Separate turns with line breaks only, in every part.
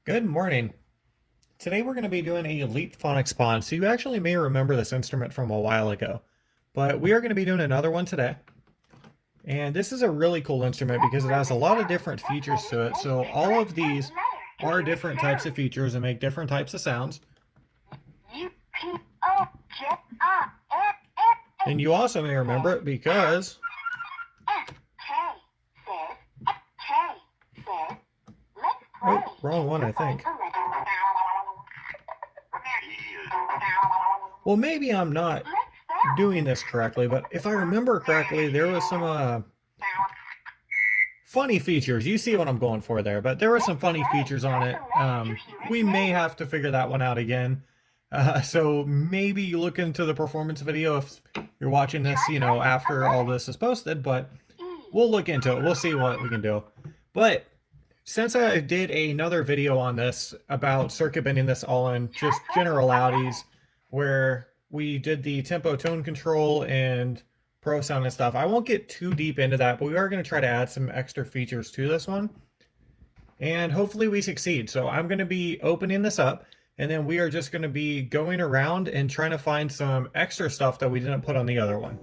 Good morning. Today we're going to be doing a Elite Phonics pawn. So you actually may remember this instrument from a while ago, but we are going to be doing another one today. And this is a really cool instrument because it has a lot of different features to it. So all of these are different types of features and make different types of sounds. And you also may remember it because oh, wrong one, I think. Well, maybe I'm not doing this correctly, but if I remember correctly, there was some funny features. You see what I'm going for there, but there were some funny features on it. We may have to figure that one out again. So maybe you look into the performance video if you're watching this, after all this is posted, but we'll look into it. We'll see what we can do. But since I did another video on this about circuit bending this all in just generalities, where we did the tempo tone control and pro sound and stuff, I won't get too deep into that, but we are going to try to add some extra features to this one. And hopefully we succeed. So I'm going to be opening this up, and then we are just going to be going around and trying to find some extra stuff that we didn't put on the other one.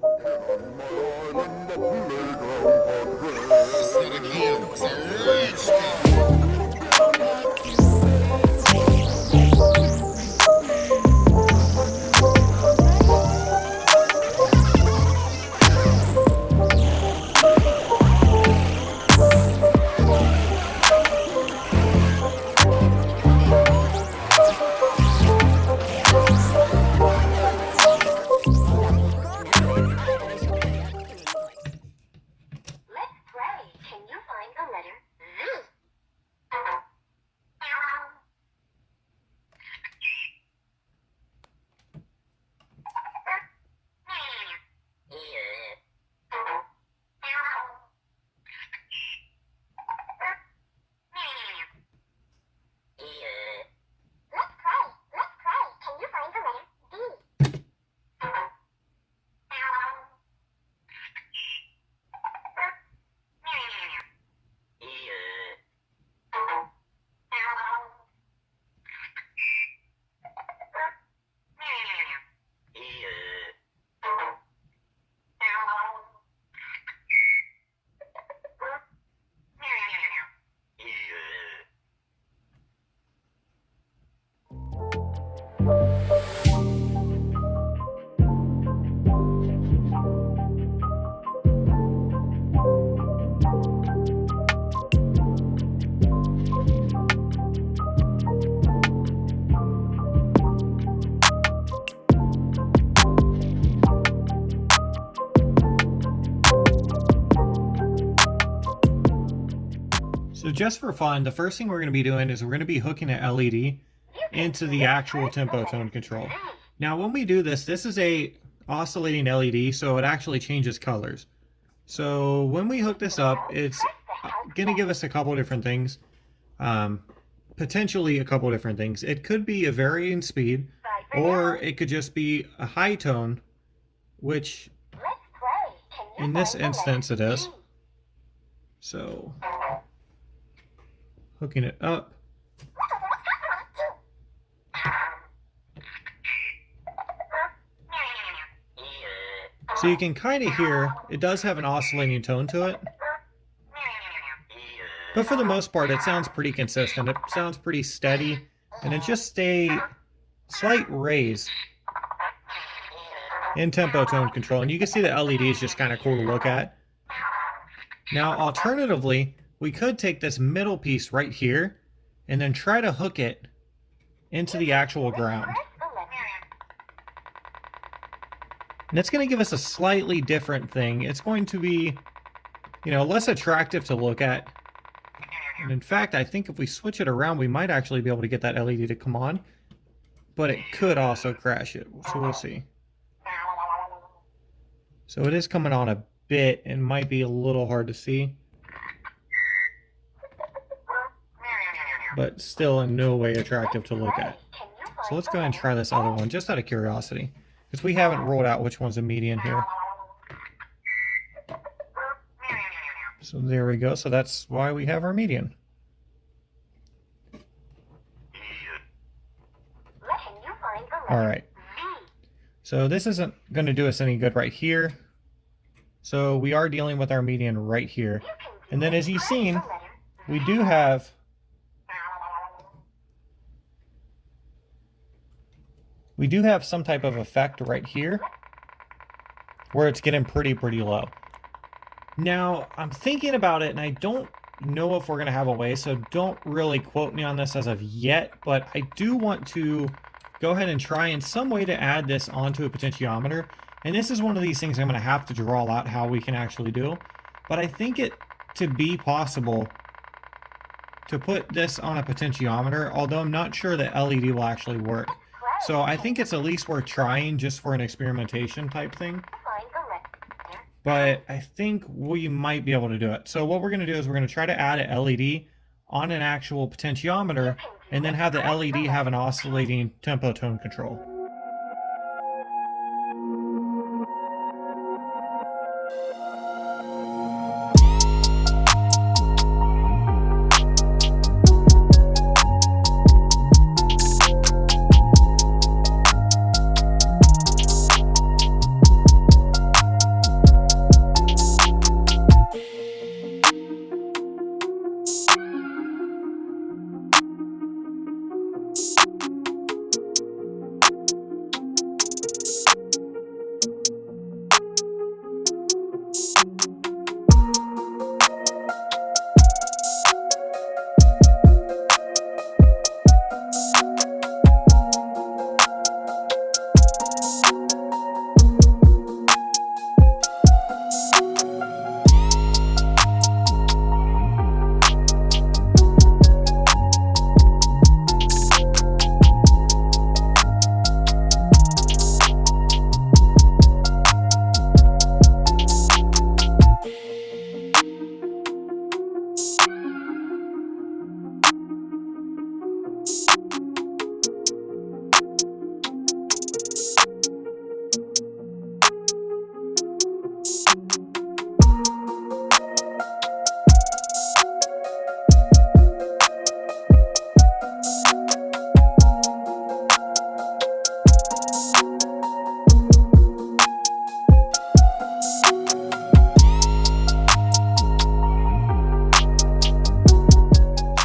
So just for fun, the first thing we're going to be doing is we're going to be hooking an LED into the actual tempo tone control. Now when we do this, this is a oscillating LED, so it actually changes colors. So when we hook this up, it's going to give us a couple different things. Potentially a couple different things. It could be a varying speed, or it could just be a high tone, which in this instance it is. So hooking it up. So you can kind of hear, it does have an oscillating tone to it. But for the most part, it sounds pretty consistent. It sounds pretty steady, and it's just a slight raise in tempo tone control. And you can see the LED is just kind of cool to look at. Now, alternatively, we could take this middle piece right here and then try to hook it into the actual ground. And it's going to give us a slightly different thing. It's going to be, less attractive to look at. And in fact, I think if we switch it around, we might actually be able to get that LED to come on. But it could also crash it, so we'll see. So it is coming on a bit and might be a little hard to see. But still in no way attractive to look at. So let's go ahead and try this other one, just out of curiosity. Because we haven't rolled out which one's a median here. So there we go. So that's why we have our median. All right. So this isn't going to do us any good right here. So we are dealing with our median right here. And then as you've seen, we do have some type of effect right here where it's getting pretty low. Now, I'm thinking about it and I don't know if we're going to have a way, so don't really quote me on this as of yet, but I do want to go ahead and try in some way to add this onto a potentiometer. And this is one of these things I'm going to have to draw out how we can actually do. But I think it to be possible to put this on a potentiometer, although I'm not sure that LED will actually work. So I think it's at least worth trying just for an experimentation type thing. But I think we might be able to do it. So what we're going to do is we're going to try to add an LED on an actual potentiometer and then have the LED have an oscillating tempo tone control.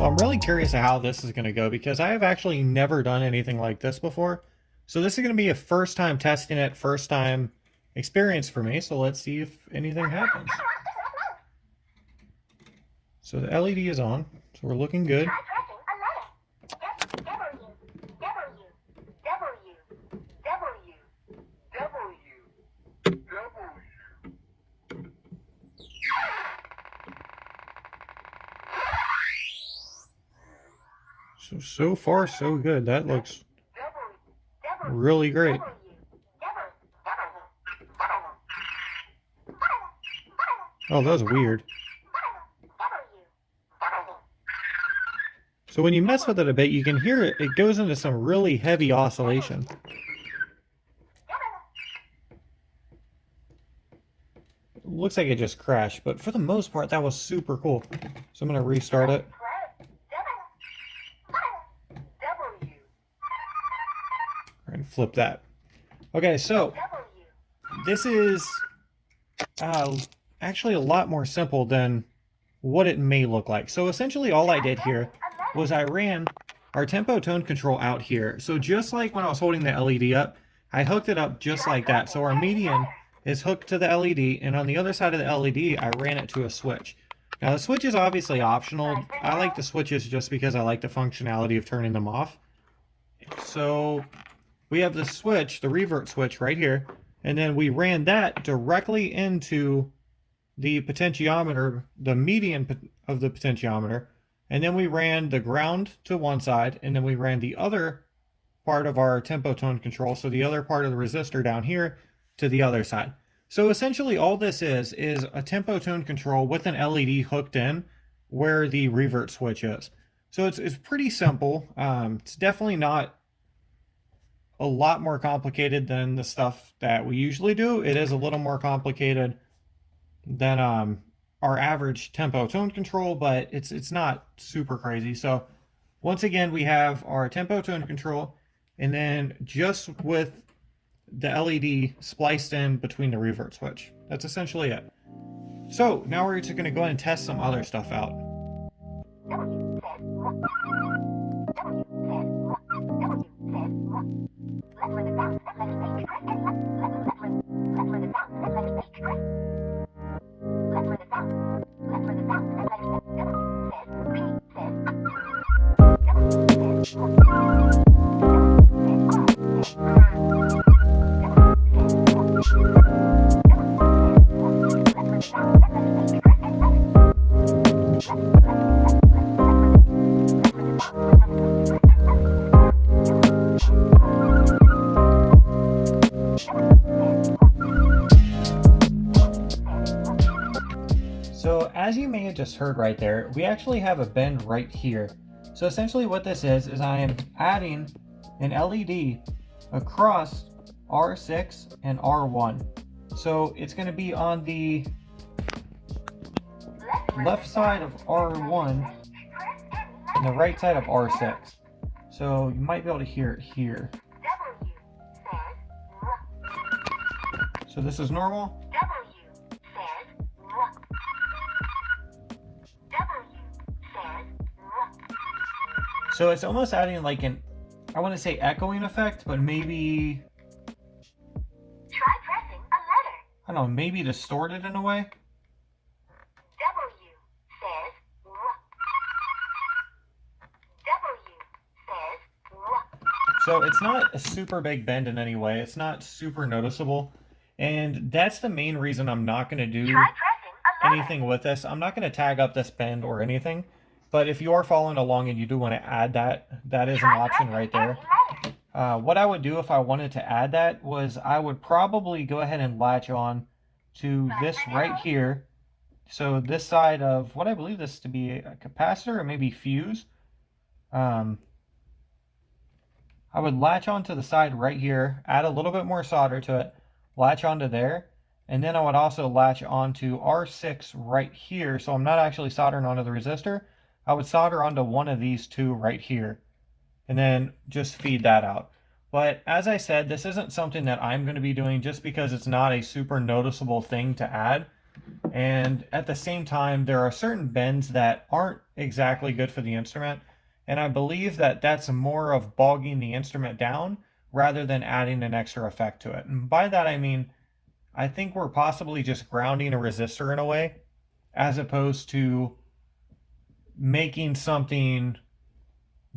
I'm really curious how this is going to go because I have actually never done anything like this before. So this is going to be a first time testing it, first time experience for me. So let's see if anything happens. So the LED is on, so we're looking good. So far so good. That looks really great. Oh, that was weird. So when you mess with it a bit, you can hear it goes into some really heavy oscillation. It looks like it just crashed, but for the most part, that was super cool. So I'm going to restart it. And flip that. Okay, so this is actually a lot more simple than what it may look like. So essentially all I did here was I ran our tempo tone control out here. So just like when I was holding the LED up, I hooked it up just like that. So our median is hooked to the LED, and on the other side of the LED, I ran it to a switch. Now the switch is obviously optional. I like the switches just because I like the functionality of turning them off. So we have the switch, the revert switch right here, and then we ran that directly into the potentiometer, the median of the potentiometer, and then we ran the ground to one side, and then we ran the other part of our tempo tone control, so the other part of the resistor down here, to the other side. So essentially all this is a tempo tone control with an LED hooked in where the revert switch is. So it's pretty simple. It's definitely not a lot more complicated than the stuff that we usually do. It is a little more complicated than our average tempo tone control, but it's not super crazy. So once again, we have our tempo tone control. and then just with the LED spliced in between the revert switch. That's essentially it. So now we're just going to go ahead and test some other stuff out. So as you may have just heard right there, we actually have a bend right here. So essentially what this is I am adding an LED across R6 and R1. So it's going to be on the left side of R1 and the right side of R6. So you might be able to hear it here. So this is normal. So it's almost adding like an, I want to say echoing effect, but maybe,
Try pressing a letter.
I don't know, maybe distorted in a way.
W says W. W says W.
So it's not a super big bend in any way. It's not super noticeable. And that's the main reason I'm not going to do
Try pressing a letter.
anything with this. I'm not going to tag up this bend or anything. But if you are following along and you do want to add that, that is an option right there. What I would do if I wanted to add that was I would probably go ahead and latch on to this right here. So this side of what I believe this to be a capacitor or maybe fuse. I would latch onto the side right here, add a little bit more solder to it, latch onto there, and then I would also latch onto R6 right here. So I'm not actually soldering onto the resistor. I would solder onto one of these two right here and then just feed that out. But as I said, this isn't something that I'm going to be doing just because it's not a super noticeable thing to add. And at the same time, there are certain bends that aren't exactly good for the instrument. And I believe that that's more of bogging the instrument down rather than adding an extra effect to it. And by that, I mean, I think we're possibly just grounding a resistor in a way, as opposed to making something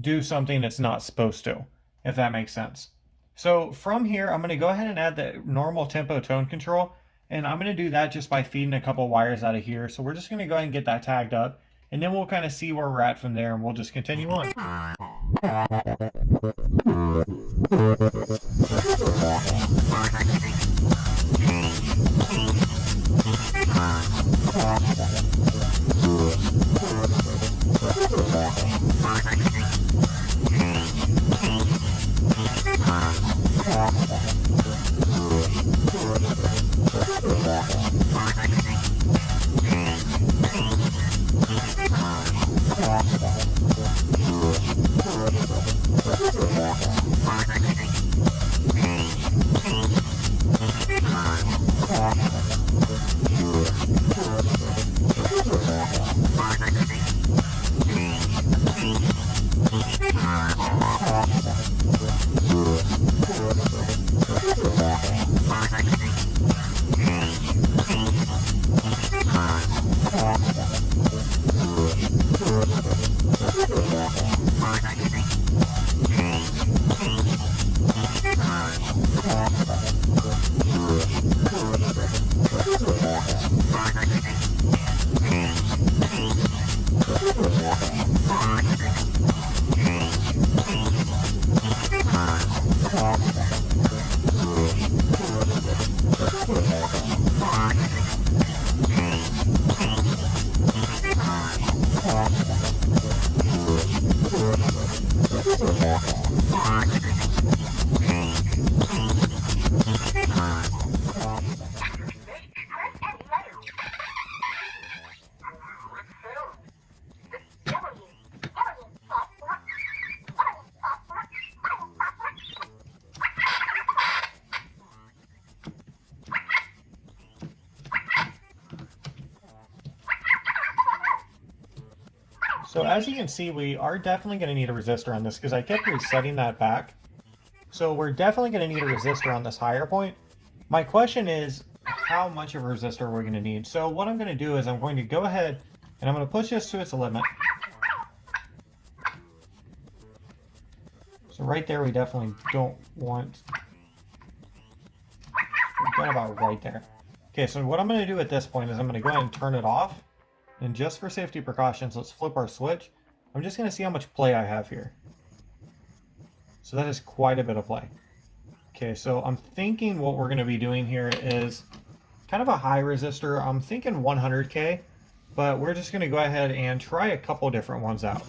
do something it's not supposed to, if that makes sense. So from here, I'm going to go ahead and add the normal tempo tone control, and I'm going to do that just by feeding a couple wires out of here. So we're just going to go ahead and get that tagged up, and then we'll kind of see where we're at from there, and we'll just continue on. So as you can see, we are definitely going to need a resistor on this because I kept resetting that back. So we're definitely going to need a resistor on this higher point. My question is, how much of a resistor we're going to need. So what I'm going to do is I'm going to go ahead and I'm going to push this to its limit. So right there, we definitely don't want... We've got about right there. Okay, so what I'm going to do at this point is I'm going to go ahead and turn it off. And just for safety precautions, let's flip our switch. I'm just going to see how much play I have here. So that is quite a bit of play. Okay, so I'm thinking what we're going to be doing here is kind of a high resistor. I'm thinking 100K, but we're just going to go ahead and try a couple different ones out.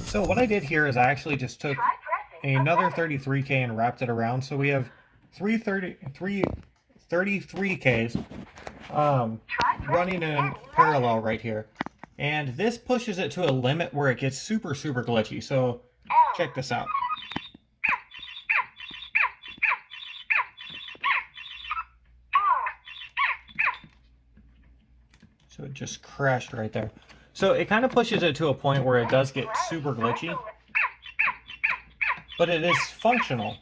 So what I did here is I actually just took another 33K and wrapped it around. So we have 33Ks running in parallel right here. And this pushes it to a limit where it gets super glitchy. So check this out. So it just crashed right there. So it kind of pushes it to a point where it does get super glitchy, but it is functional.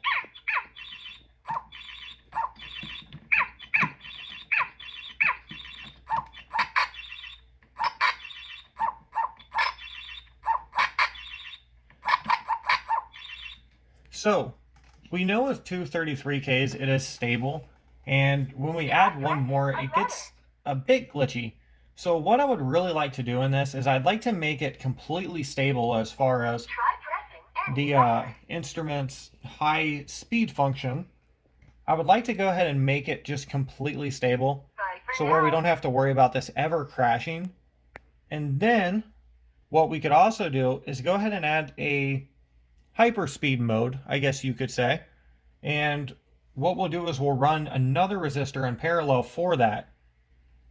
So we know with two 33Ks it is stable, and when we add one more it gets a bit glitchy. So what I would really like to do in this is I'd like to make it completely stable as far as the instrument's high speed function. I would like to go ahead and make it just completely stable, so where we don't have to worry about this ever crashing. And then what we could also do is go ahead and add a hyperspeed mode, I guess you could say. And what we'll do is we'll run another resistor in parallel for that.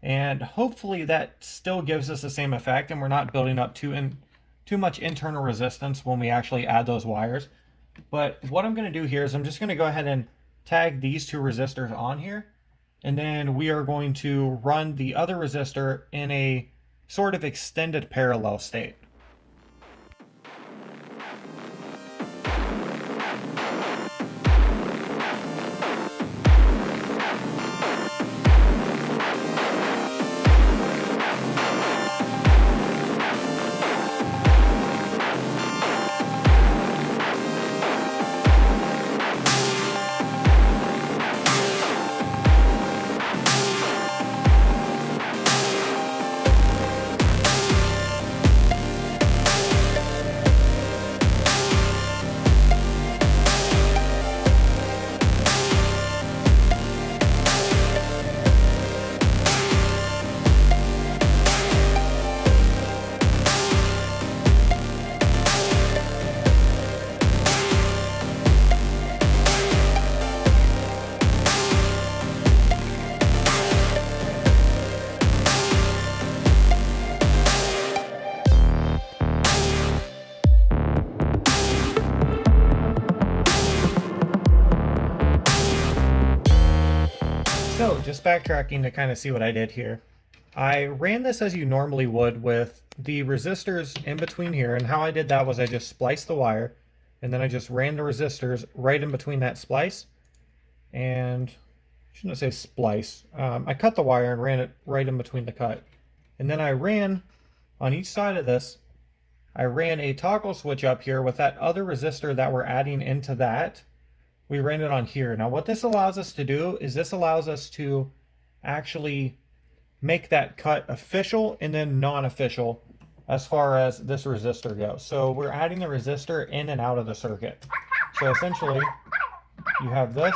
And hopefully that still gives us the same effect and we're not building up too much internal resistance when we actually add those wires. But what I'm going to do here is I'm just going to go ahead and tag these two resistors on here. And then we are going to run the other resistor in a sort of extended parallel state. So just backtracking to kind of see what I did here. I ran this as you normally would with the resistors in between here, and how I did that was I just spliced the wire, and then I just ran the resistors right in between that splice, and I shouldn't say splice. I cut the wire and ran it right in between the cut. And then I ran on each side of this, I ran a toggle switch up here with that other resistor that we're adding into that. We ran it on here. Now what this allows us to do is this allows us to actually make that cut official and then non-official as far as this resistor goes. So we're adding the resistor in and out of the circuit. So essentially you have this.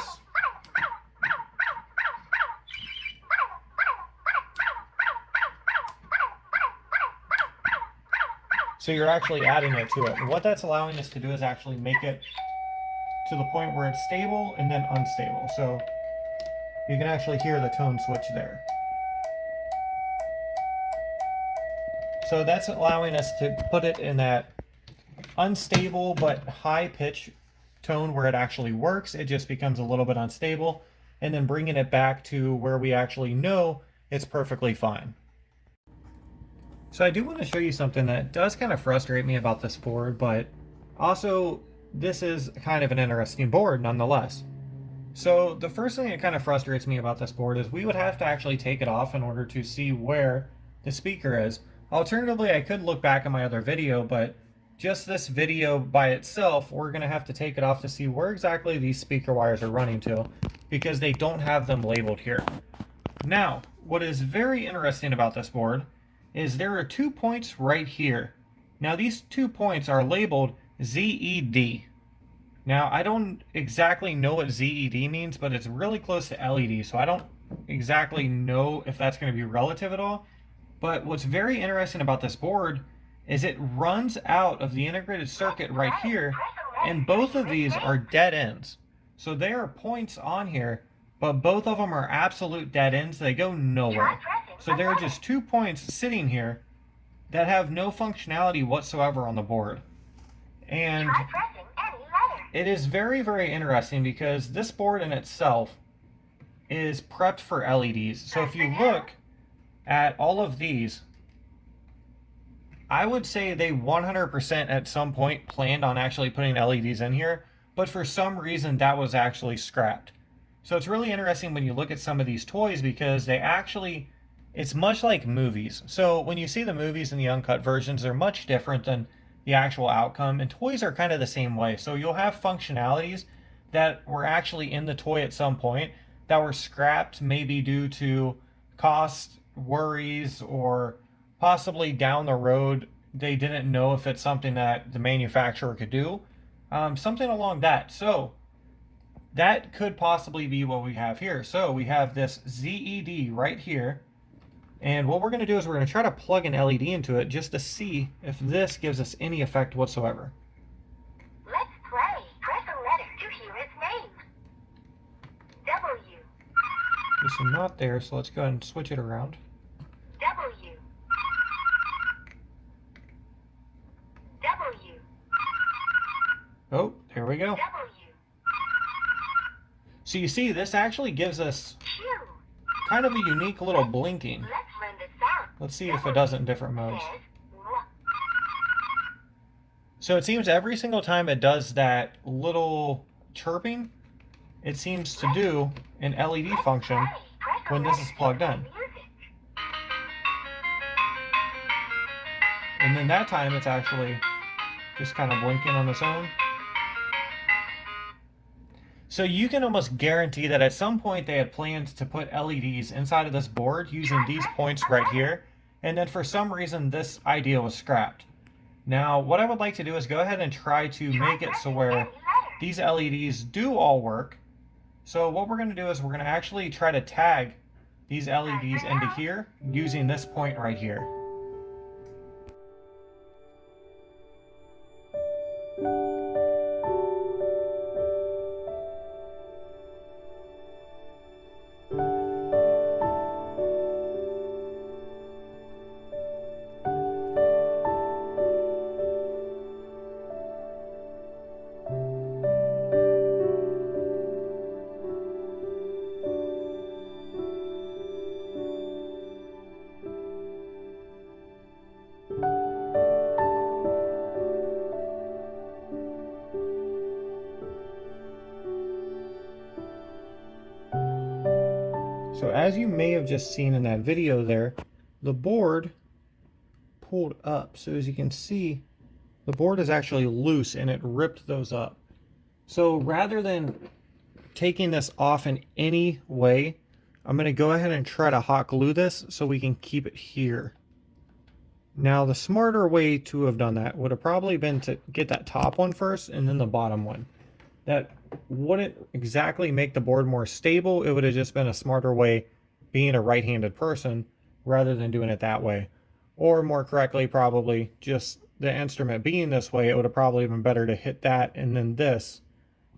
So you're actually adding it to it. And what that's allowing us to do is actually make it to the point where it's stable and then unstable. So you can actually hear the tone switch there. So that's allowing us to put it in that unstable but high pitch tone where it actually works. It just becomes a little bit unstable, and then bringing it back to where we actually know it's perfectly fine. So I do want to show you something that does kind of frustrate me about this board, but also this is kind of an interesting board nonetheless. So the first thing that kind of frustrates me about this board is we would have to actually take it off in order to see where the speaker is. Alternatively, I could look back at my other video, but just this video by itself, we're going to have to take it off to see where exactly these speaker wires are running to, because they don't have them labeled here. Now, what is very interesting about this board is there are 2 points right here. Now these 2 points are labeled ZED. Now I don't exactly know what ZED means, but it's really close to LED, so I don't exactly know if that's going to be relative at all. But what's very interesting about this board is it runs out of the integrated circuit right here, and both of these are dead ends. So there are points on here, but both of them are absolute dead ends. They go nowhere. So there are just 2 points sitting here that have no functionality whatsoever on the board. And it is very, very interesting because this board in itself is prepped for LEDs. So if you look at all of these, I would say they 100% at some point planned on actually putting LEDs in here, but for some reason that was actually scrapped. So it's really interesting when you look at some of these toys because they actually, it's much like movies. So when you see the movies and the uncut versions, they're much different than the actual outcome, and toys are kind of the same way. So you'll have functionalities that were actually in the toy at some point that were scrapped, maybe due to cost worries, or possibly down the road they didn't know if it's something that the manufacturer could do, something along that. So that could possibly be what we have here. So we have this ZED right here, and what we're going to do is we're going to try to plug an LED into it just to see if this gives us any effect whatsoever.
Let's play. Press a letter to hear its name. W.
Okay, so not there, so let's go ahead and switch it around.
W. W.
Oh, there we go.
W.
So you see, this actually gives us
Q.
kind of a unique little blinking.
Let's learn the sound.
Let's see if it does it in different modes.
Says W.
So it seems every single time it does that little chirping, it seems to do an LED function
Press a
when this
letter
is plugged
to
in.
music.
And then that time it's actually just kind of blinking on its own. So you can almost guarantee that at some point they had planned to put LEDs inside of this board using these points right here, and then for some reason this idea was scrapped. Now what I would like to do is go ahead and try to make it so where these LEDs do all work. So what we're going to do is we're going to actually try to tag these LEDs into here using this point right here. So as you may have just seen in that video there, the board pulled up. So as you can see, the board is actually loose and it ripped those up. So rather than taking this off in any way, I'm going to go ahead and try to hot glue this so we can keep it here. Now the smarter way to have done that would have probably been to get that top one first and then the bottom one. That wouldn't exactly make the board more stable. It would have just been a smarter way, being a right-handed person, rather than doing it that way. Or more correctly, probably just the instrument being this way, it would have probably been better to hit that and then this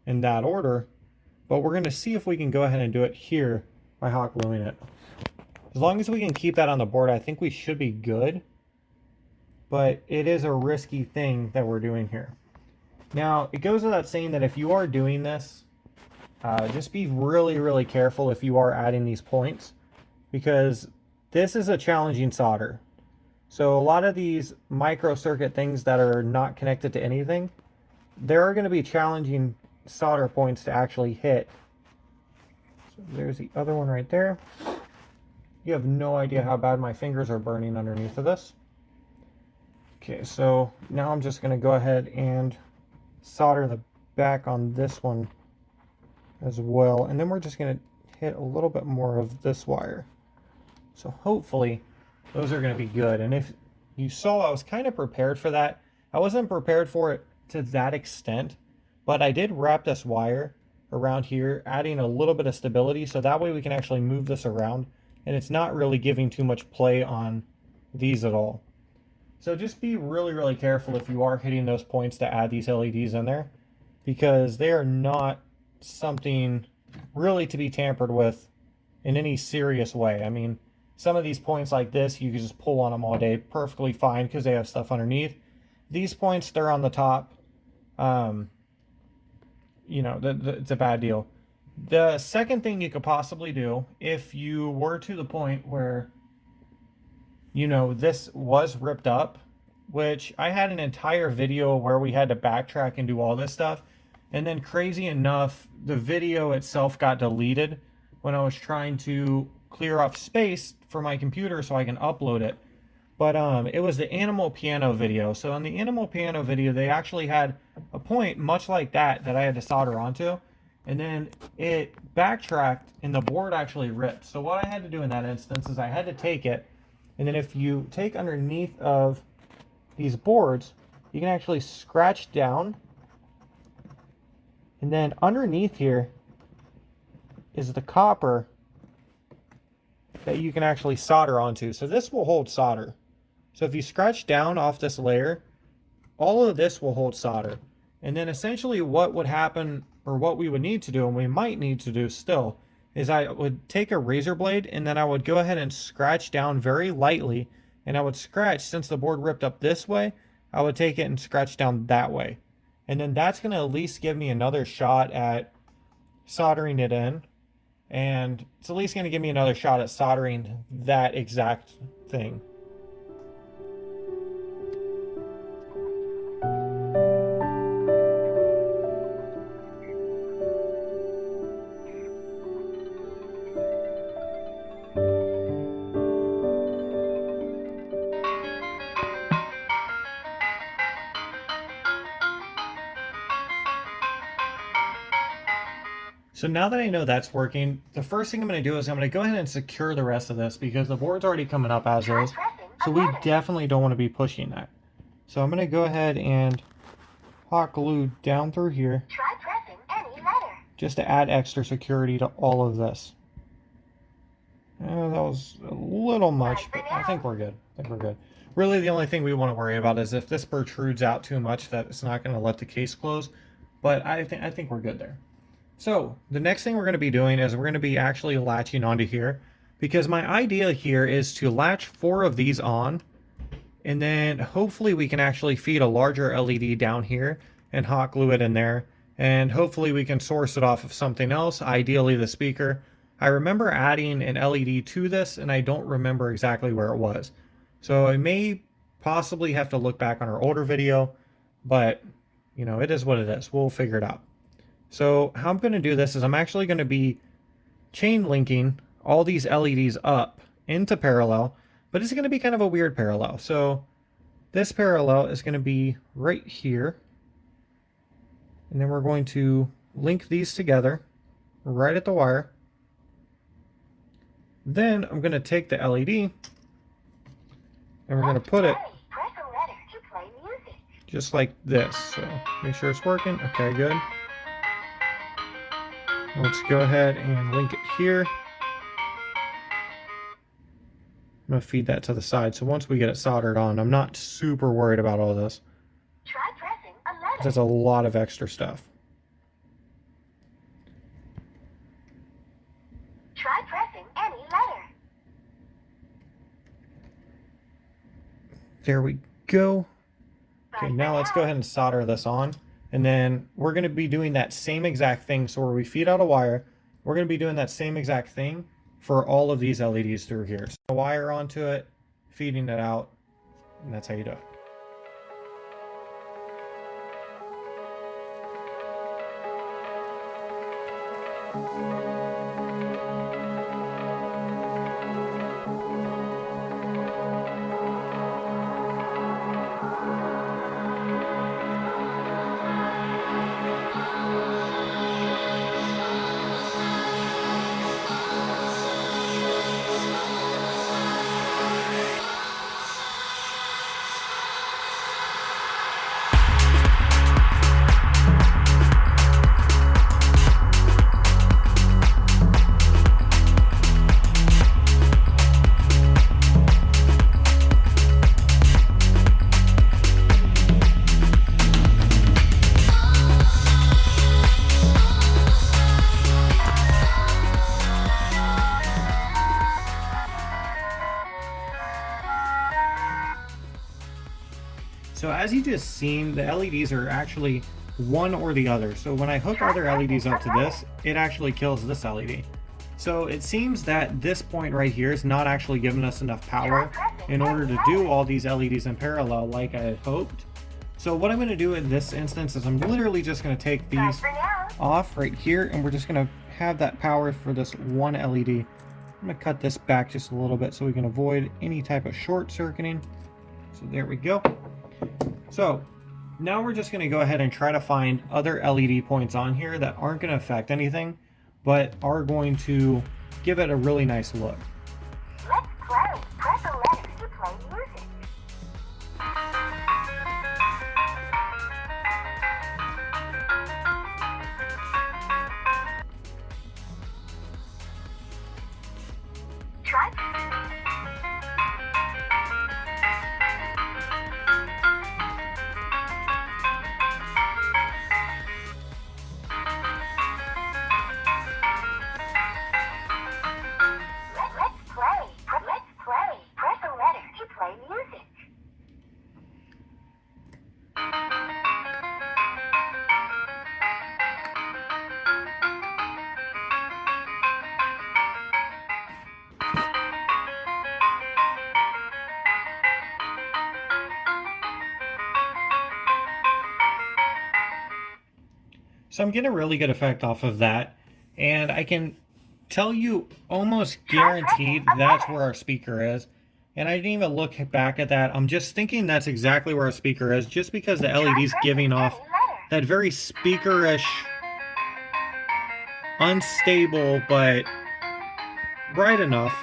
in that order. But we're going to see if we can go ahead and do it here by hot gluing it. As long as we can keep that on the board, I think we should be good. But it is a risky thing that we're doing here. Now, it goes without saying that if you are doing this, just be really, really careful if you are adding these points, because this is a challenging solder. So a lot of these micro circuit things that are not connected to anything, there are going to be challenging solder points to actually hit. So there's the other one right there. You have no idea how bad my fingers are burning underneath of this. Okay, so now I'm just going to go ahead and solder the back on this one as well, and then we're just going to hit a little bit more of this wire. So hopefully those are going to be good. And if you saw, I was kind of prepared for that. I wasn't prepared for it to that extent, but I did wrap this wire around here, adding a little bit of stability, so that way we can actually move this around and it's not really giving too much play on these at all. So just be really, really careful if you are hitting those points to add these LEDs in there, because they are not something really to be tampered with in any serious way. I mean, some of these points like this, you can just pull on them all day perfectly fine because they have stuff underneath. These points, they're on the top. You know, it's a bad deal. The second thing you could possibly do, if you were to the point where, you know, this was ripped up, which I had an entire video where we had to backtrack and do all this stuff, and then crazy enough, the video itself got deleted when I was trying to clear off space for my computer so I can upload it. But it was the animal piano video. So in the animal piano video, they actually had a point much like that I had to solder onto, and then it backtracked and the board actually ripped. So what I had to do in that instance is I had to take it, and then if you take underneath of these boards, you can actually scratch down, and then underneath here is the copper that you can actually solder onto. So this will hold solder. So if you scratch down off this layer, all of this will hold solder. And then essentially what would happen, or what we would need to do, and we might need to do still, is I would take a razor blade and then I would go ahead and scratch down very lightly, and I would scratch, since the board ripped up this way, I would take it and scratch down that way. And then that's going to at least give me another shot at soldering it in, and it's at least going to give me another shot at soldering that exact thing. So now that I know that's working, the first thing I'm going to do is I'm going to go ahead and secure the rest of this, because the board's already coming up as is. So we definitely don't want to be pushing that. So I'm going to go ahead and hot glue down through here,
Try pressing any letter.
just to add extra security to all of this. That was a little much, but I think we're good. I think we're good. Really, the only thing we want to worry about is if this protrudes out too much, that it's not going to let the case close. But I think we're good there. So the next thing we're going to be doing is we're going to be actually latching onto here, because my idea here is to latch 4 of these on, and then hopefully we can actually feed a larger LED down here and hot glue it in there, and hopefully we can source it off of something else, ideally the speaker. I remember adding an LED to this, and I don't remember exactly where it was. So I may possibly have to look back on our older video, but you know, it is what it is. We'll figure it out. So how I'm going to do this is I'm actually going to be chain linking all these LEDs up into parallel, but it's going to be kind of a weird parallel. So this parallel is going to be right here. And then we're going to link these together right at the wire. Then I'm going to take the LED and we're going to put it just like this. So make sure it's working. Okay, good. Let's go ahead and link it here. I'm going to feed that to the side. So once we get it soldered on, I'm not super worried about all this.
Try pressing a letter.
That's a lot of extra stuff.
Try pressing any letter.
There we go. Okay, now let's go ahead and solder this on. And then we're going to be doing that same exact thing. So where we feed out a wire, we're going to be doing that same exact thing for all of these LEDs through here. So a wire onto it, feeding it out, and that's how you do it. So as you just seen, the LEDs are actually one or the other. So when I hook other LEDs up to this, it actually kills this LED. So it seems that this point right here is not actually giving us enough power in order to do all these LEDs in parallel like I had hoped. So what I'm going to do in this instance is I'm literally just going to take these off right here, and we're just going to have that power for this one LED. I'm going to cut this back just a little bit so we can avoid any type of short circuiting. So there we go. So now we're just going to go ahead and try to find other LED points on here that aren't going to affect anything, but are going to give it a really nice look.
Let's play. Press a letter to play music. Try.
So I'm getting a really good effect off of that, and I can tell you almost guaranteed that's where our speaker is. And I didn't even look back at that. I'm just thinking that's exactly where our speaker is, just because the LED's giving off that very speakerish, unstable, but bright enough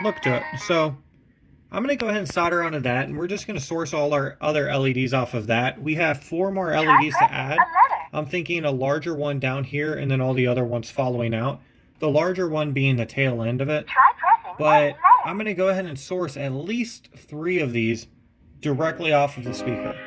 look to it. So I'm going to go ahead and solder onto that, and we're just going to source all our other LEDs off of that. We have 4 more LEDs to add. I'm thinking a larger one down here and then all the other ones following out. The larger one being the tail end of it. But I'm going to go ahead and source at least 3 of these directly off of the speaker.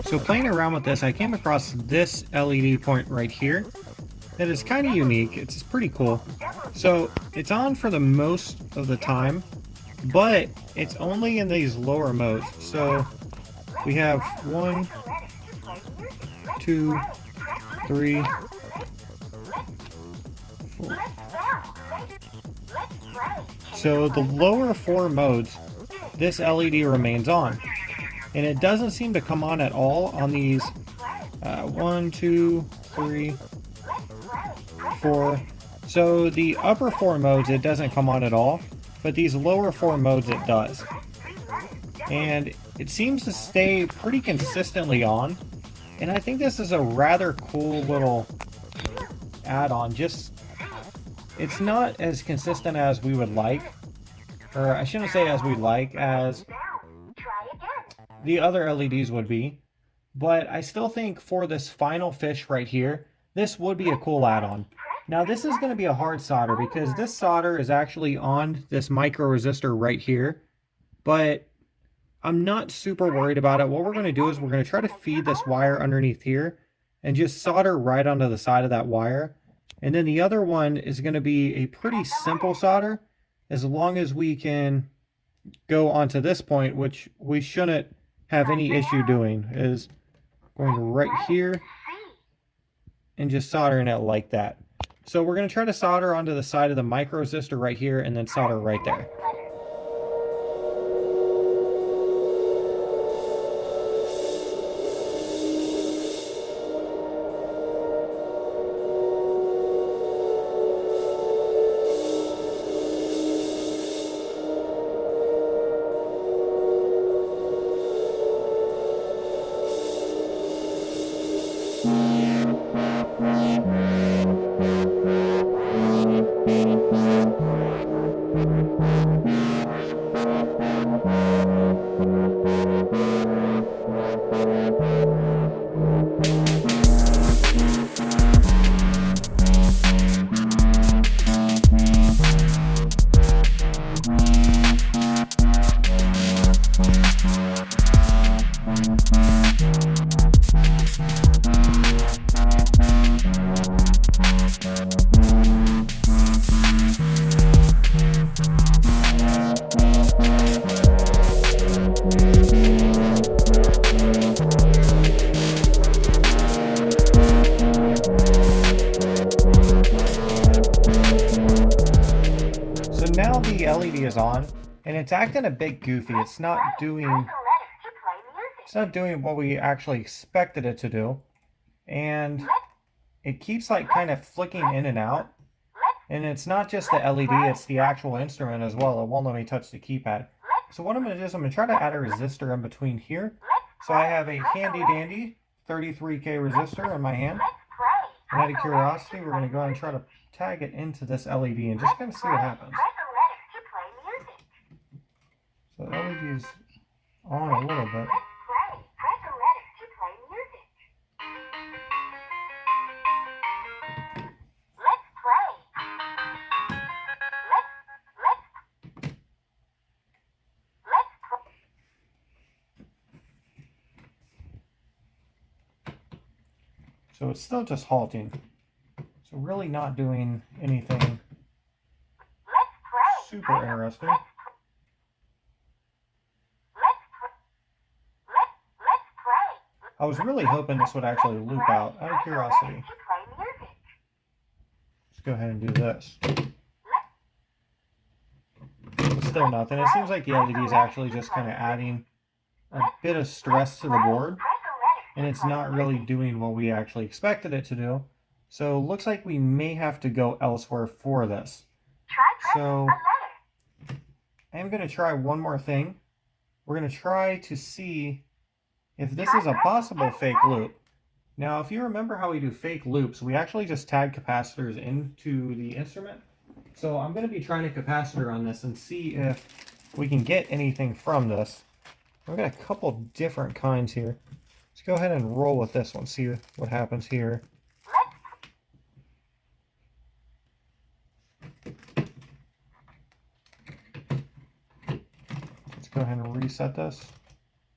So playing around with this, I came across this LED point right here that is kind of unique. It's pretty cool. So it's on for the most of the time, but it's only in these lower modes. So we have 1, 2, 3, 4. So the lower 4 modes, this LED remains on. And it doesn't seem to come on at all on these 1, 2, 3, 4. So the upper 4 modes, it doesn't come on at all, but these lower 4 modes, it does. And it seems to stay pretty consistently on. And I think this is a rather cool little add-on. Just, it's not as consistent as we would like, or I shouldn't say as we like, as the other LEDs would be, but I still think for this final fish right here, this would be a cool add-on. Now this is going to be a hard solder because this solder is actually on this micro resistor right here, but I'm not super worried about it. What we're going to do is we're going to try to feed this wire underneath here and just solder right onto the side of that wire. And then the other one is going to be a pretty simple solder, as long as we can go onto this point, which we shouldn't have any issue doing, is going right here and just soldering it like that. So we're going to try to solder onto the side of the micro resistor right here and then solder right there. LED is on, and it's acting a bit goofy. It's not doing what we actually expected it to do, and it keeps like kind of flicking in and out. And it's not just the LED, it's the actual instrument as well. It won't let me touch the keypad. So what I'm going to do is I'm going to try to add a resistor in between here. So I have a handy dandy 33K resistor in my hand. And out of curiosity, we're going to go and try to tag it into this LED and just kind of see what happens. So the LED is on a little bit. So it's still just halting. So really not doing anything super interesting. I was really hoping this would actually loop out, out of curiosity. Let's go ahead and do this. But still nothing. It seems like the LED is actually just kind of adding a bit of stress to the board. And it's not really doing what we actually expected it to do. So it looks like we may have to go elsewhere for this. So I'm going to try one more thing. We're going to try to see if this is a possible fake loop. Now, if you remember how we do fake loops, we actually just tag capacitors into the instrument. So I'm going to be trying a capacitor on this and see if we can get anything from this. I've got a couple different kinds here. Let's go ahead and roll with this one, see what happens here. go ahead and reset this.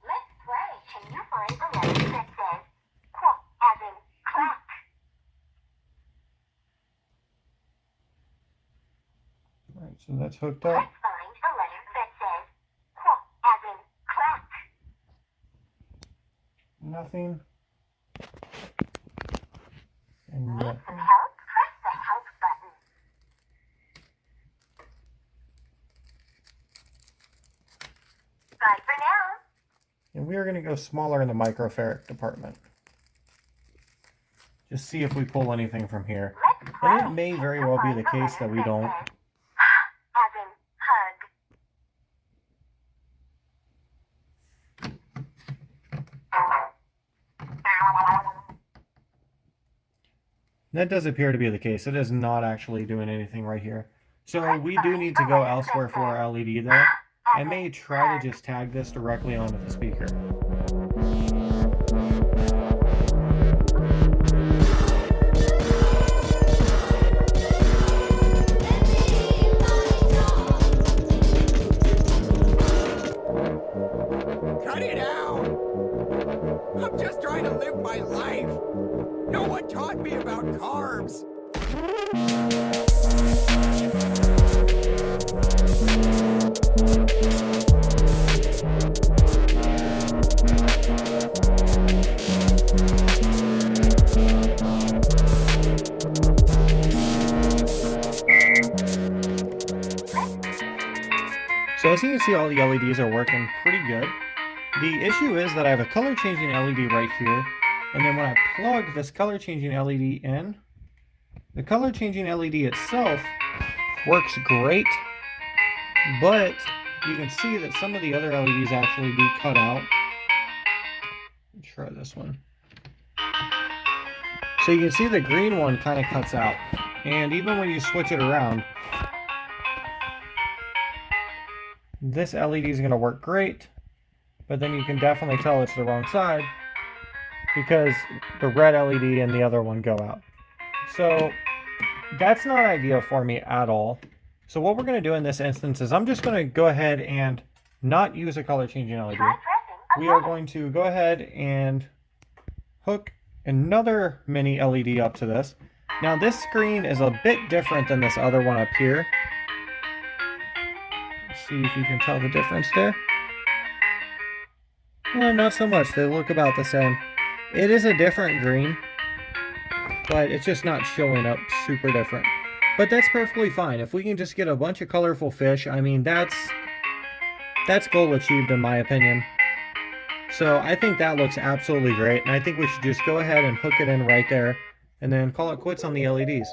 Let's play. Can you find the letter that says quack as in crack?
Alright, so that's hooked up.
Let's find the letter that says quack as in crack.
Nothing. And
Need
yet,
some help? Press the help button. Bye for now.
and we are going to go smaller in the microfarad department. Just see if we pull anything from here.
Let's play.
And it may very well be the case that we don't.
As in hug.
That does appear to be the case. It is not actually doing anything right here. So we do need to go elsewhere for our LED though. I may try to just tag this directly onto the speaker.
Cut it out! I'm just trying to live my life. No one taught me about carbs.
So as you can see, all the LEDs are working pretty good. The issue is that I have a color changing LED right here, and then when I plug this color changing LED in, the color changing LED itself works great, but you can see that some of the other LEDs actually do cut out. Let's try this one. So you can see the green one kind of cuts out, and even when you switch it around, this LED is going to work great, but then you can definitely tell it's the wrong side because the red LED and the other one go out. So that's not ideal for me at all. So what we're going to do in this instance is I'm just going to go ahead and not use a color changing LED.
Try pressing a
We are
button.
going to go ahead and hook another mini LED up to this. Now this screen is a bit different than this other one up here. See if you can tell the difference there. Well, not so much. They look about the same. It is a different green, but it's just not showing up super different. But that's perfectly fine. If we can just get a bunch of colorful fish, I mean, that's goal achieved in my opinion. So I think that looks absolutely great, and I think we should just go ahead and hook it in right there, and then call it quits on the LEDs.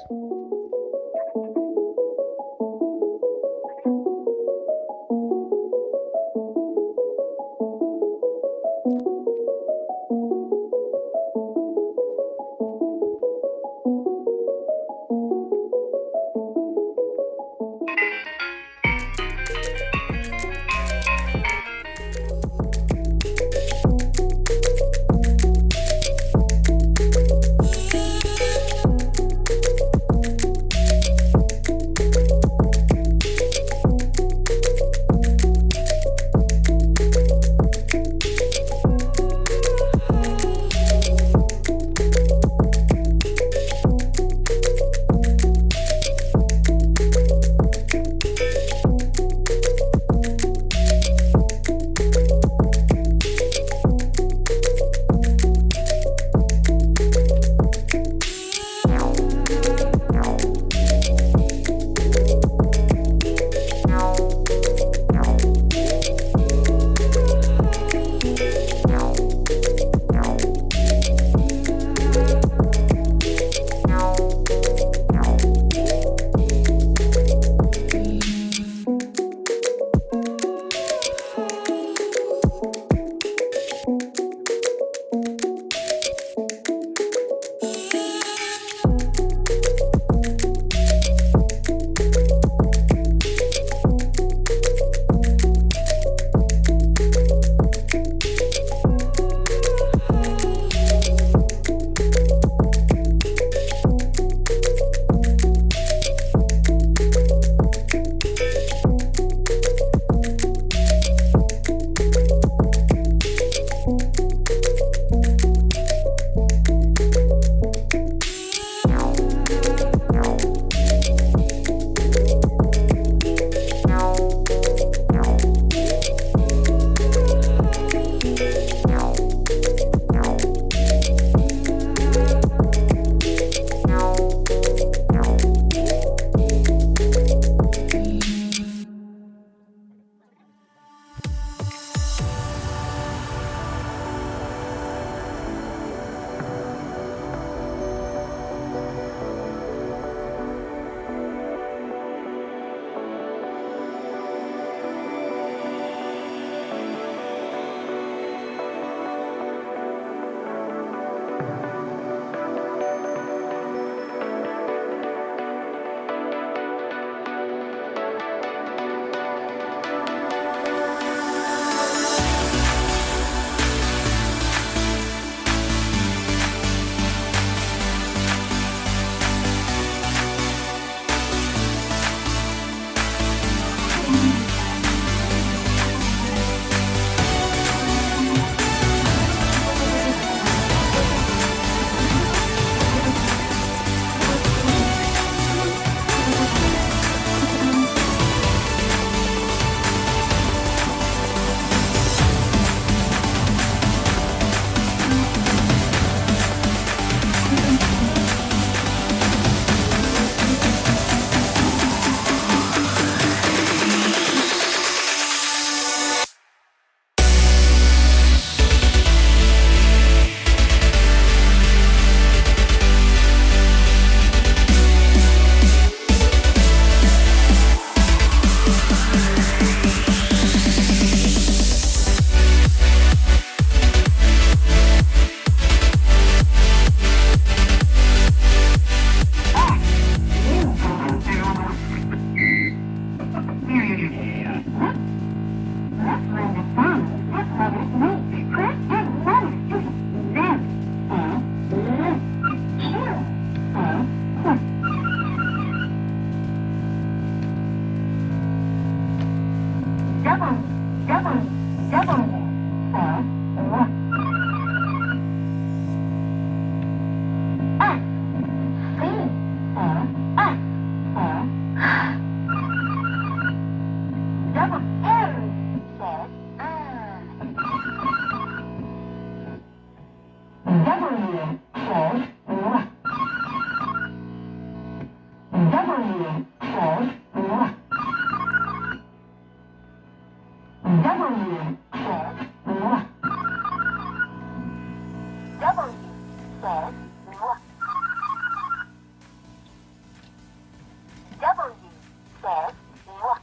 says W.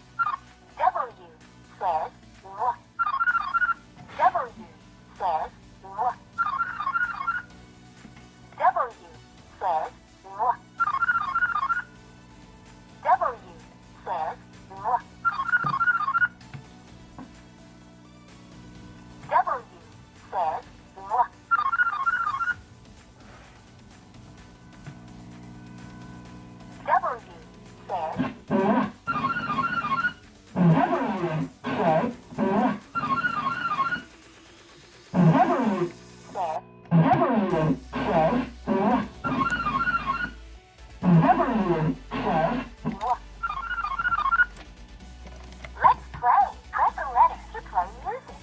W says W. W says W. W says W. W says W. W says W. W says let's play. Press a letter to play music.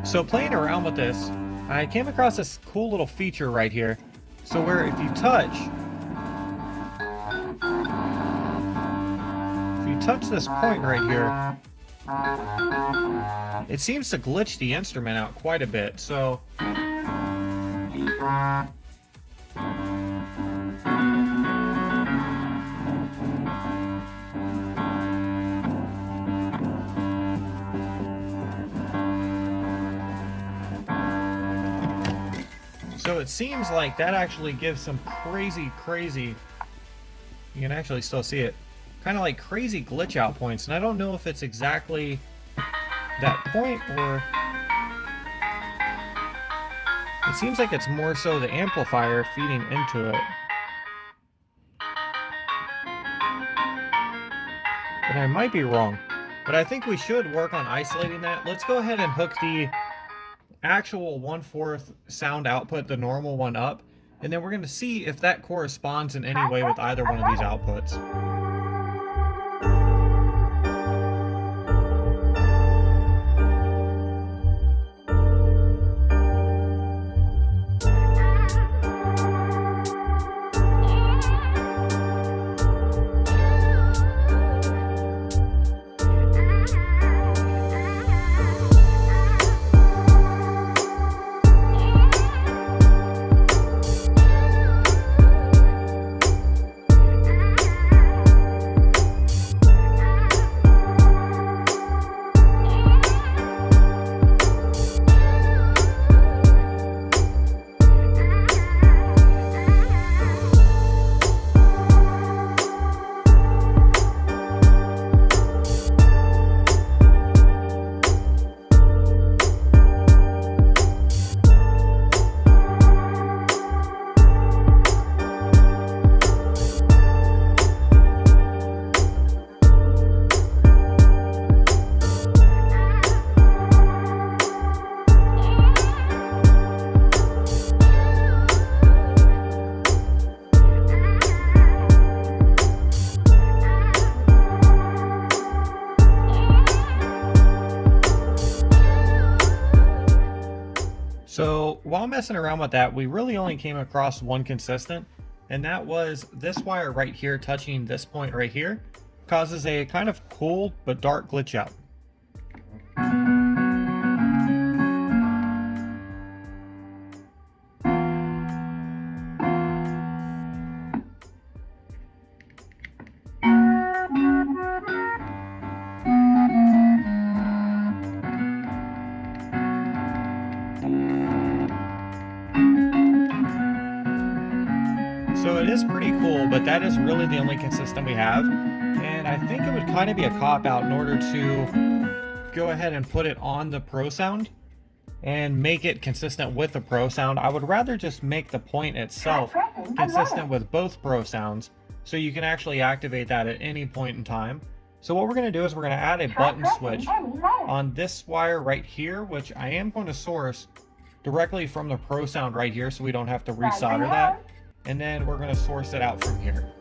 So playing around with this, I came across this cool little feature right here. So where if you touch this point right here, it seems to glitch the instrument out quite a bit. So it seems like that actually gives some crazy, you can actually still see it, kind of like crazy glitch out points. And I don't know if it's exactly that point or it seems like it's more so the amplifier feeding into it. But I might be wrong. But I think we should work on isolating that. Let's go ahead and hook the actual 1/4 sound output, the normal one, up, and then we're going to see if that corresponds in any way with either one of these outputs. So while messing around with that, we really only came across one consistent, and that was this wire right here touching this point right here causes a kind of cool but dark glitch out. So it is pretty cool, but that is really the only consistent we have. And I think it would kind of be a cop-out in order to go ahead and put it on the Pro Sound and make it consistent with the Pro Sound. I would rather just make the point itself consistent with both Pro Sounds so you can actually activate that at any point in time. So what we're going to do is we're going to add a button switch on this wire right here, which I am going to source directly from the Pro Sound right here so we don't have to resolder that. And then we're going to source it out from here.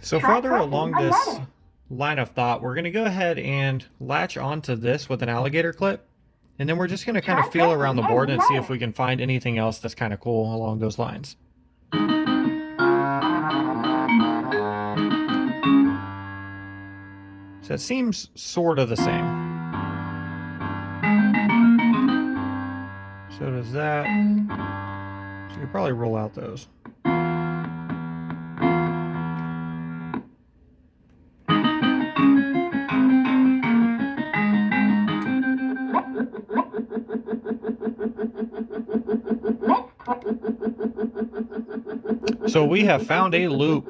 So further along this line of thought, we're going to go ahead and latch onto this with an alligator clip. And then we're just going to kind of feel around the board and see if we can find anything else that's kind of cool along those lines. So it seems sort of the same. So does that. So you could probably roll out those. So we have found a loop.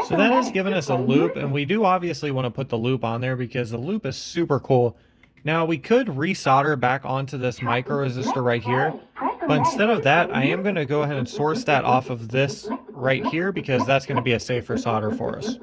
So that has given us a loop, and we do obviously want to put the loop on there because the loop is super cool. Now we could resolder back onto this micro resistor right here, but instead of that, I am going to go ahead and source that off of this right here because that's going to be a safer solder for us.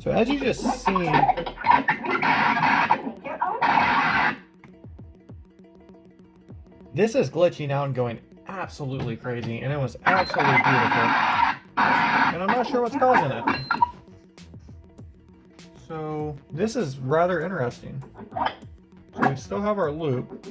So as you just seen, this is glitching out and going absolutely crazy, and it was absolutely beautiful. And I'm not sure what's causing it. So this is rather interesting. So we still have our loop.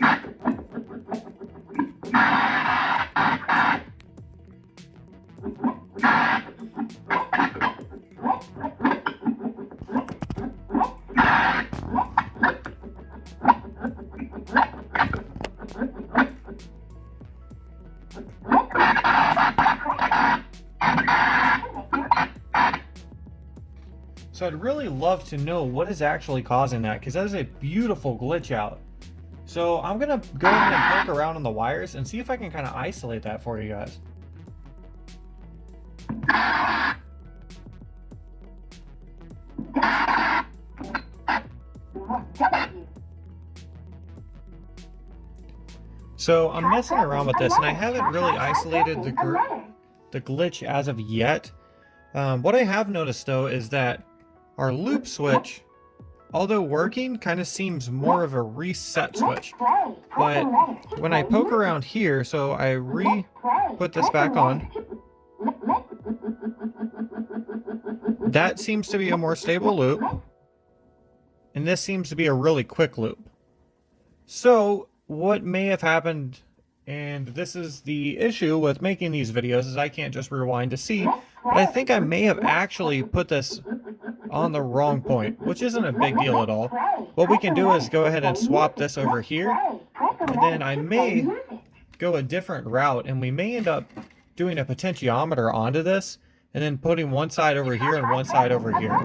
So I'd really love to know what is actually causing that, because that is a beautiful glitch out. So I'm going to go ahead and poke around on the wires and see if I can kind of isolate that for you guys. So I'm messing around with this, and I haven't really isolated the glitch as of yet. What I have noticed though is that our loop switch although working, kind of seems more of a reset switch. But when I poke around here, so I put this back on, that seems to be a more stable loop, and this seems to be a really quick loop. So what may have happened, and this is the issue with making these videos, is I can't just rewind to see, but I think I may have actually put this on the wrong point, which isn't a big deal at all. What we can do is go ahead and swap this over here, and then I may go a different route, and we may end up doing a potentiometer onto this, and then putting one side over here and one side over here.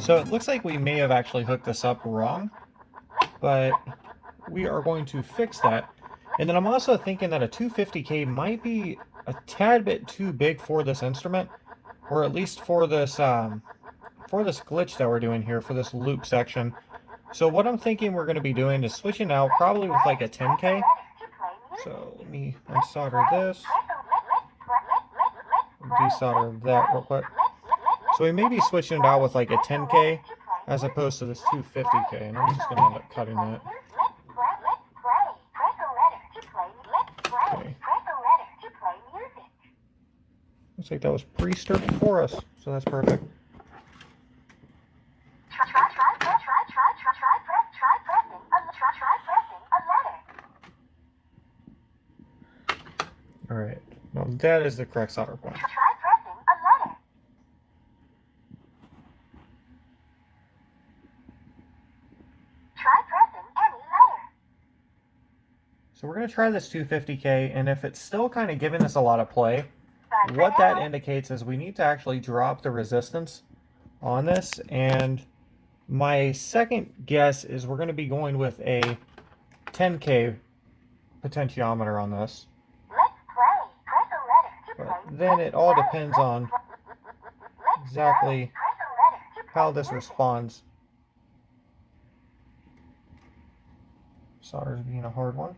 So it looks like we may have actually hooked this up wrong, but we are going to fix that. And then I'm also thinking that a 250K might be a tad bit too big for this instrument, or at least for this glitch that we're doing here, for this loop section. So what I'm thinking we're going to be doing is switching out probably with like a 10K. So let me unsolder this, desolder that real quick. So we may be switching it out with like a 10K as opposed to this 250K, and I'm just going to end up cutting that. Okay. Looks like that was pre-stirred for us, so that's perfect. Alright, now that is the correct solder point. So we're going to try this 250K, and if it's still kind of giving us a lot of play, what that indicates is we need to actually drop the resistance on this, and my second guess is we're going to be going with a 10K potentiometer on this. But then it all depends on exactly how this responds. Solder's being a hard one.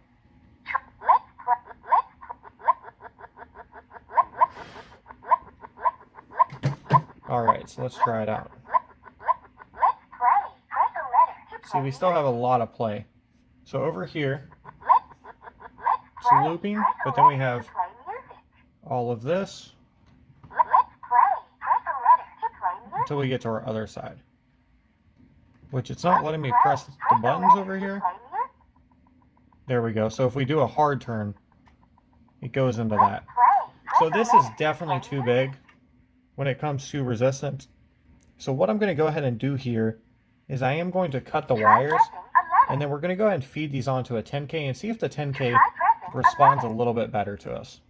Alright, so let's try it out. See, we still have a lot of play. So over here, it's looping, but then we have all of this until we get to our other side. Which it's not letting me press the buttons over here. There we go. So if we do a hard turn, it goes into that. So this is definitely too big when it comes to resistance. So what I'm going to go ahead and do here is I am going to cut the wires, and then we're going to go ahead and feed these onto a 10K and see if the 10K responds a little bit better to us.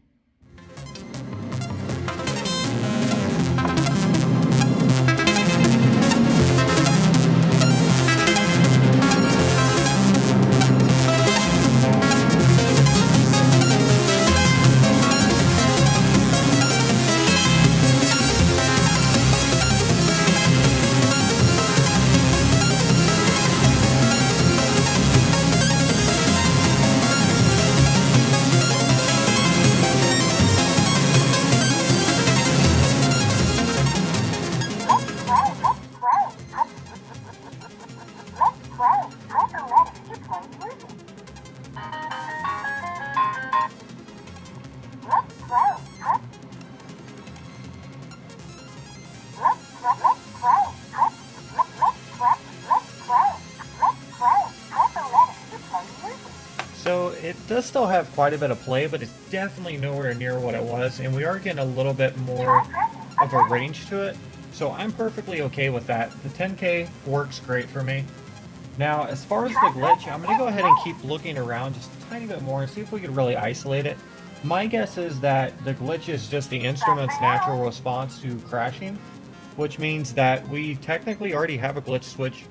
does still have quite a bit of play, but it's definitely nowhere near what it was, and we are getting a little bit more of a range to it. So I'm perfectly okay with that. The 10K works great for me. Now, as far as the glitch, I'm going to go ahead and keep looking around just a tiny bit more and see if we can really isolate it. My guess is that the glitch is just the instrument's natural response to crashing, which means that we technically already have a glitch switch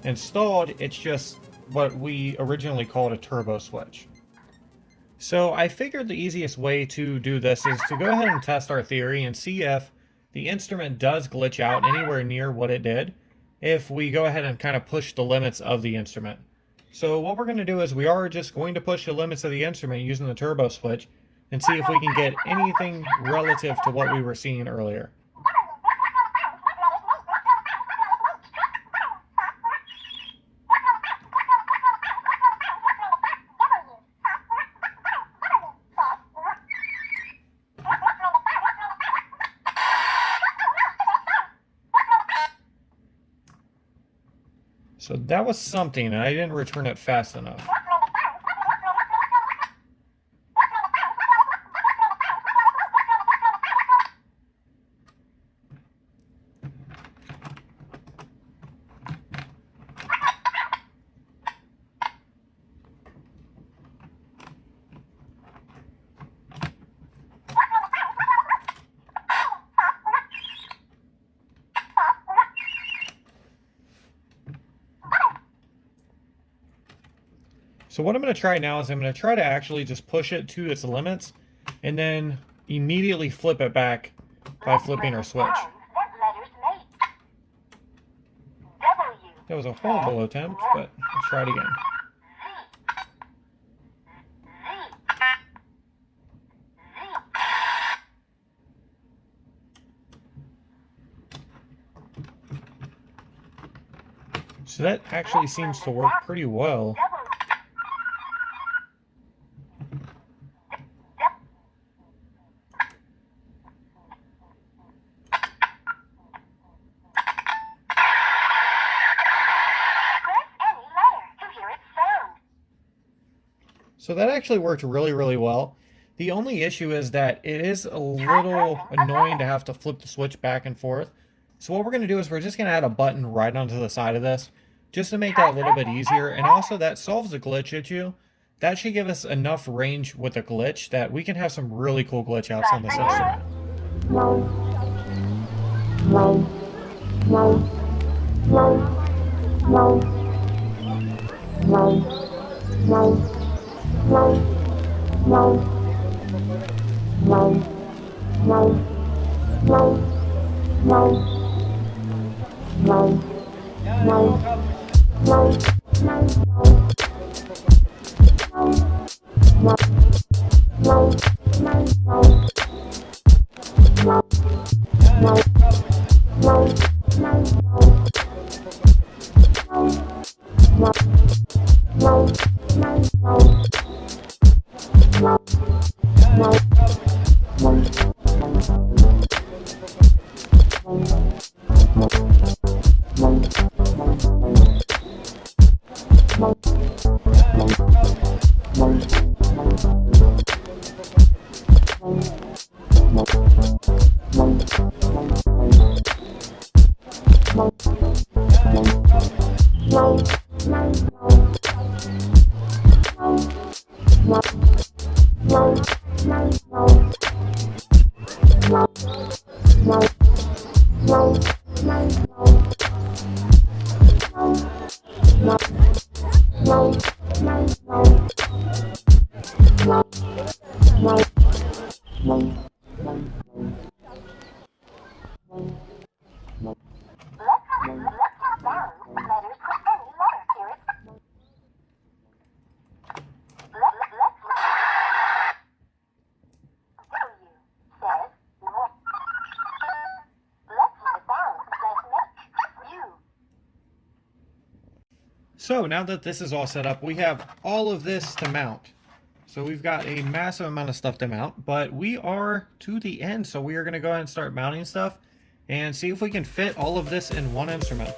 installed. It's just what we originally called a turbo switch. So I figured the easiest way to do this is to go ahead and test our theory and see if the instrument does glitch out anywhere near what it did if we go ahead and kind of push the limits of the instrument. So what we're going to do is we are just going to push the limits of the instrument using the turbo switch and see if we can get anything relative to what we were seeing earlier. So that was something, and I didn't return it fast enough. So what I'm going to try now is I'm going to try to actually just push it to its limits and then immediately flip it back by flipping our switch. That was a horrible attempt, but let's try it again. So that actually seems to work pretty well. So that actually worked really, really well. The only issue is that it is a little annoying to have to flip the switch back and forth. So what we're going to do is we're just going to add a button right onto the side of this, just to make that a little bit easier. And also that solves the glitch issue. That should give us enough range with a glitch that we can have some really cool glitch outs on this instrument. So now that this is all set up, we have all of this to mount. So we've got a massive amount of stuff to mount, but we are to the end. So we are going to go ahead and start mounting stuff and see if we can fit all of this in one instrument.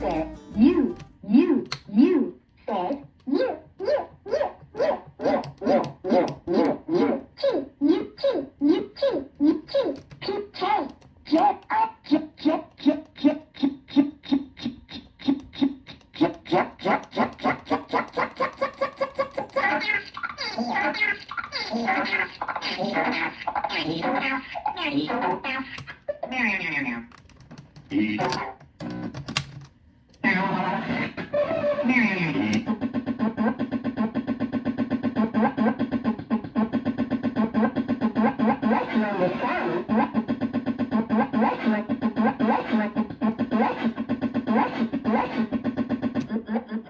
said you said you. Get up,